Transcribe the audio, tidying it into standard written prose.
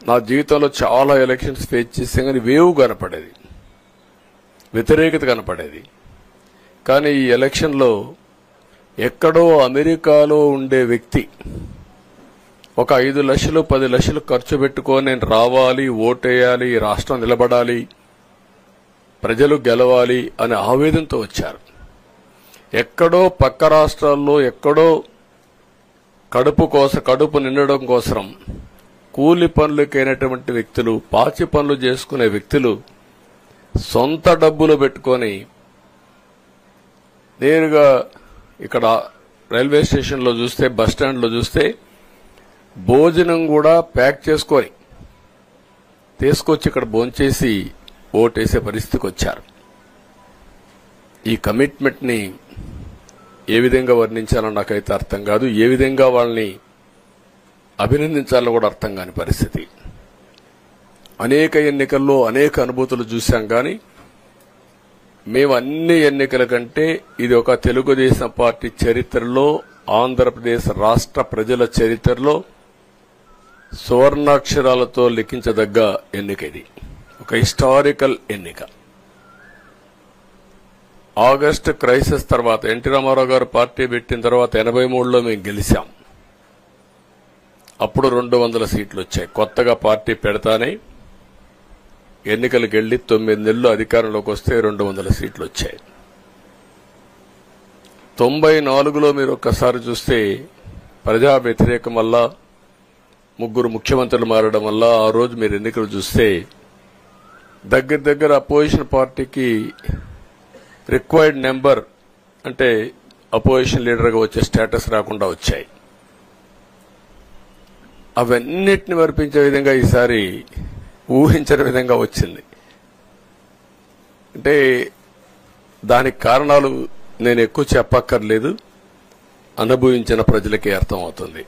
నా జీవితంలో చాలా ఎలక్షన్స్ ఫేస్ చేసాం, కానీ వేవ్ కనపడేది, వ్యతిరేకత కనపడేది. కానీ ఈ ఎలక్షన్లో ఎక్కడో అమెరికాలో ఉండే వ్యక్తి ఒక 5 లక్షలు 10 లక్షలు ఖర్చు పెట్టుకొని నేను రావాలి, ఓటేయాలి, రాష్ట్రం నిలబడాలి, ప్రజలు గెలవాలి అనే ఆవేదనతో వచ్చారు. ఎక్కడో పక్క రాష్ట్రాల్లో ఎక్కడో కడుపు నిండడం కోసం కూలి పనులకైనటువంటి వ్యక్తులు, పాచి పనులు చేసుకునే వ్యక్తులు సొంత డబ్బులు పెట్టుకొని నేరుగా ఇక్కడ రైల్వే స్టేషన్లో చూస్తే, బస్టాండ్లో చూస్తే భోజనం కూడా ప్యాక్ చేసుకొని తీసుకొచ్చి ఇక్కడ భోంచేసి ఓటేసే పరిస్థితికి వచ్చారు. ఈ కమిట్మెంట్ ని ఏ విధంగా వర్ణించాలో నాకైతే అర్థం కాదు. ఏ విధంగా వాళ్ళని అభినందించాలో కూడా అర్థం కాని పరిస్థితి. అనేక ఎన్నికల్లో అనేక అనుభూతులు చూశాం, కానీ మేము అన్ని ఎన్నికల కంటే ఇది ఒక తెలుగుదేశం పార్టీ చరిత్రలో, ఆంధ్రప్రదేశ్ రాష్ట్ర ప్రజల చరిత్రలో సువర్ణాక్షరాలతో లిఖించదగ్గ ఎన్నిక. ఇది ఒక హిస్టారికల్ ఎన్నిక. ఆగస్టు క్రైసిస్ తర్వాత ఎన్టీ రామారావు గారు పార్టీ పెట్టిన తర్వాత 83లో మేము గెలిచాం. అప్పుడు 200 సీట్లు వచ్చాయి. కొత్తగా పార్టీ పెడతానే ఎన్నికలకు వెళ్లి 9 నెలలు అధికారంలోకి వస్తే 200 సీట్లు వచ్చాయి. 94లో మీరు ఒక్కసారి చూస్తే ప్రజా వ్యతిరేకం వల్ల 3 ముఖ్యమంత్రులు మారడం వల్ల ఆ రోజు మీరు ఎన్నికలు చూస్తే దగ్గర అపోజిషన్ పార్టీకి రిక్వైర్డ్ నెంబర్ అంటే అపోజిషన్ లీడర్గా వచ్చే స్టేటస్ రాకుండా వచ్చాయి. అవన్నిటిని వర్పించే విధంగా ఈసారి ఊహించని విధంగా వచ్చింది. అంటే దానికి కారణాలు నేను ఎక్కువ చెప్పక్కర్లేదు, అనుభవించిన ప్రజలకే అర్థమవుతుంది.